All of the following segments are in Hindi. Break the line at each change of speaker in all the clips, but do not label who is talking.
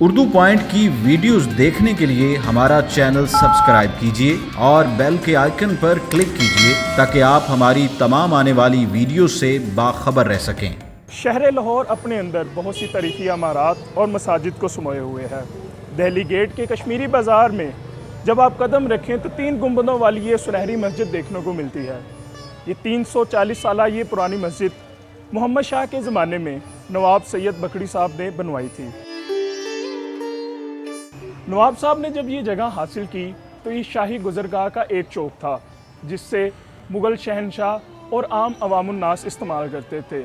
उर्दू पॉइंट की वीडियोस देखने के लिए हमारा चैनल सब्सक्राइब कीजिए और बेल के आइकन पर क्लिक कीजिए ताकि आप हमारी तमाम आने वाली वीडियोस से बाखबर रह सकें।
शहर लाहौर अपने अंदर बहुत सी तारीखी इमारत और मसाजिद को समाये हुए है। दिल्ली गेट के कश्मीरी बाज़ार में जब आप कदम रखें तो 3 गुंबदों वाली ये सुनहरी मस्जिद देखने को मिलती है। ये 340 साल ये पुरानी मस्जिद मोहम्मद शाह के ज़माने में नवाब सैयद बकड़ी साहब ने बनवाई थी। नवाब साहब ने जब ये जगह हासिल की तो ये शाही गुज़रगाह का एक चौक था जिससे मुग़ल शहनशाह और आम अवामुन्नास इस्तेमाल करते थे।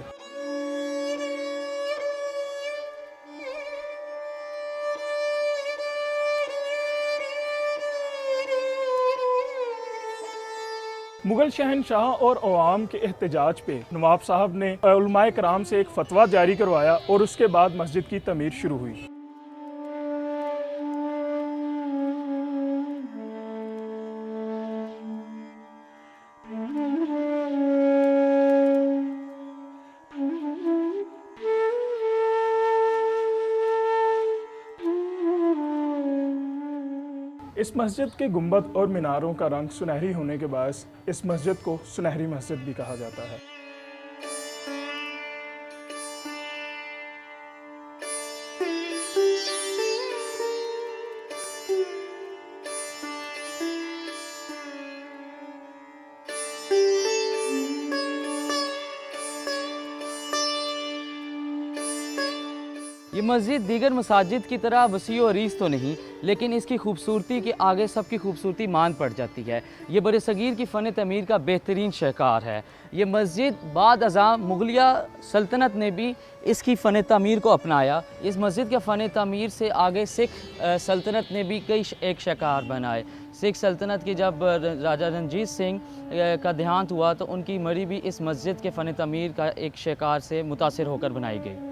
मुग़ल शहनशाह और अवाम के एहतजाज पे नवाब साहब ने उलमाए कराम से एक फतवा जारी करवाया और उसके बाद मस्जिद की तमीर शुरू हुई। इस मस्जिद के गुंबद और मीनारों का रंग सुनहरी होने के बायस इस मस्जिद को सुनहरी मस्जिद भी कहा जाता है।
ये मस्जिद दीगर मसाजिद की तरह वसी और अरीज़ तो नहीं, लेकिन इसकी खूबसूरती के आगे सबकी खूबसूरती मान पड़ जाती है। ये बरसगीर की फ़न तमीर का बेहतरीन शहकार है। ये मस्जिद बाद अज़ां मुग़लिया सल्तनत ने भी इसकी फ़न तमीर को अपनाया। इस मस्जिद के फ़न तमीर से आगे सिख सल्तनत ने भी कई एक शहकार बनाए। सिख सल्तनत की जब राजा रणजीत सिंह का देहांत हुआ तो उनकी मरी भी इस मस्जिद के फ़न तमीर का एक शहकार से मुतासिर होकर बनाई गई।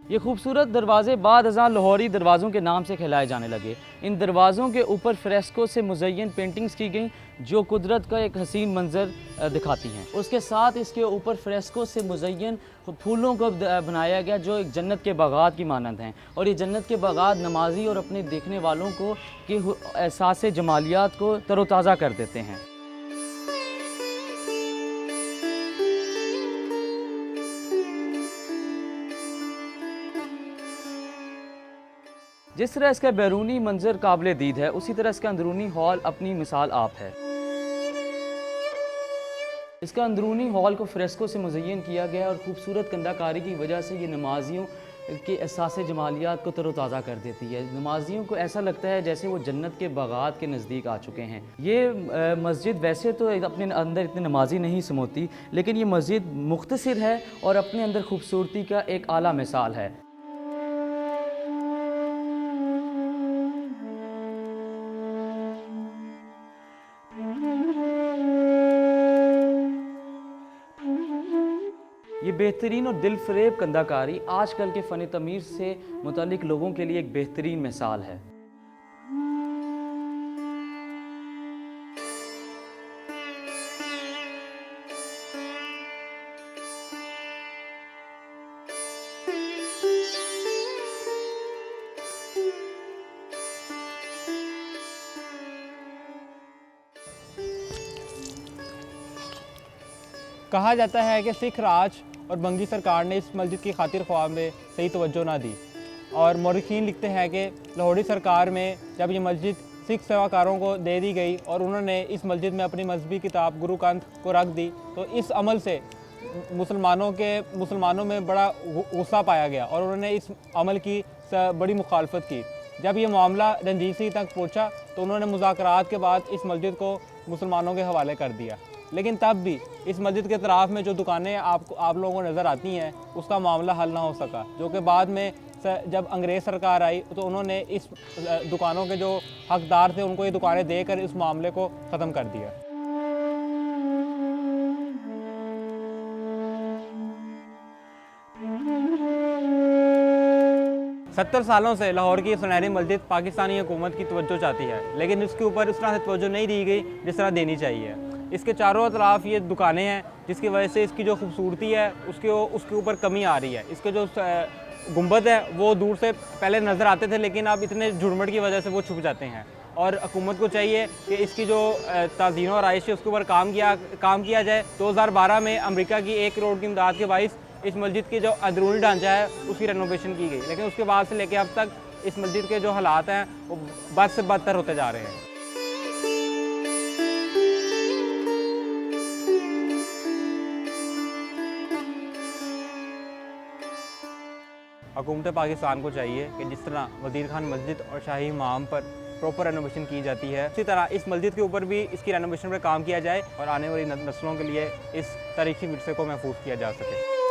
ये खूबसूरत दरवाज़े बाद अज़ां लाहौरी दरवाज़ों के नाम से कहलाए जाने लगे। इन दरवाज़ों के ऊपर फ्रेस्को से मुज़य्यन पेंटिंग्स की गई जो कुदरत का एक हसीन मंज़र दिखाती हैं। उसके साथ इसके ऊपर फ्रेस्को से मुज़य्यन फूलों को बनाया गया जो एक जन्नत के बागात की मानंद हैं, और ये जन्नत के बागात नमाजी और अपने देखने वालों को के एहसास जमालियात को तरोताज़ा कर देते हैं। जिस तरह इसका बैरूनी मंजर काबिल दीद है, उसी तरह इसका अंदरूनी हॉल अपनी मिसाल आप है। इसका अंदरूनी हॉल को फ्रेस्को से मुज़य्यन किया गया और खूबसूरत कंधाकारी की वजह से ये नमाजियों के एहसास जमालियात को तरोताज़ा कर देती है। नमाजियों को ऐसा लगता है जैसे वो जन्नत के बागात के नज़दीक आ चुके हैं। ये मस्जिद वैसे तो अपने अंदर इतनी नमाजी नहीं समोती, लेकिन ये मस्जिद मुख्तसर है और अपने अंदर खूबसूरती का एक आला मिसाल है। ये बेहतरीन और दिल फरेब कंधाकारी आजकल के फ़न तमीर से मुतालिक लोगों के लिए एक बेहतरीन मिसाल है।
कहा जाता है कि सिख राज और बंगी सरकार ने इस मस्जिद की खातिर ख्वाह में सही तवज्जो ना दी, और मौरखीन लिखते हैं कि लाहौरी सरकार में जब ये मस्जिद सिख सेवाकारों को दे दी गई और उन्होंने इस मस्जिद में अपनी मजहबी किताब गुरु ग्रंथ को रख दी, तो इस अमल से मुसलमानों में बड़ा गुस्सा पाया गया और उन्होंने इस अमल की बड़ी मुखालफत की। जब ये मामला रंजीत सिंह तक पहुँचा तो उन्होंने मुज़ाकरात के बाद इस मस्जिद को मुसलमानों के हवाले कर दिया, लेकिन तब भी इस मस्जिद के तरफ में जो दुकानें आप लोगों को नज़र आती हैं उसका मामला हल ना हो सका, जो कि बाद में जब अंग्रेज़ सरकार आई तो उन्होंने इस दुकानों के जो हकदार थे उनको ये दुकानें देकर इस मामले को ख़त्म कर दिया। 70 सालों से लाहौर की सुनहरी मस्जिद पाकिस्तानी हुकूमत की तवज्जो चाहती है, लेकिन इसके ऊपर उस तरह से तवज्जो नहीं दी गई जिस तरह देनी चाहिए। इसके चारों तरफ ये दुकानें हैं, जिसकी वजह से इसकी जो खूबसूरती है उसके ऊपर कमी आ रही है। इसके जो गुंबद है वो दूर से पहले नज़र आते थे, लेकिन अब इतने झुरमट की वजह से वो छुप जाते हैं। और हुकूमत को चाहिए कि इसकी जो ताज़ीन और आइश है उसके ऊपर काम किया जाए। 2012 में अमेरिका की 1 करोड़ की इमदाद के बाइस इस मस्जिद की जो अंदरूनी ढांचा है उसकी रेनोवेशन की गई, लेकिन उसके बाद से लेकर अब तक इस मस्जिद के जो हालात हैं वो बद से बदतर होते जा रहे हैं। हुकूमत पाकिस्तान को चाहिए कि जिस तरह वज़ीर खान मस्जिद और शाही इमाम पर प्रॉपर रेनोवेशन की जाती है, उसी तरह इस मस्जिद के ऊपर भी इसकी रेनोवेशन पर काम किया जाए और आने वाली नस्लों के लिए इस तारीखी विरसे को महफूज किया जा सके।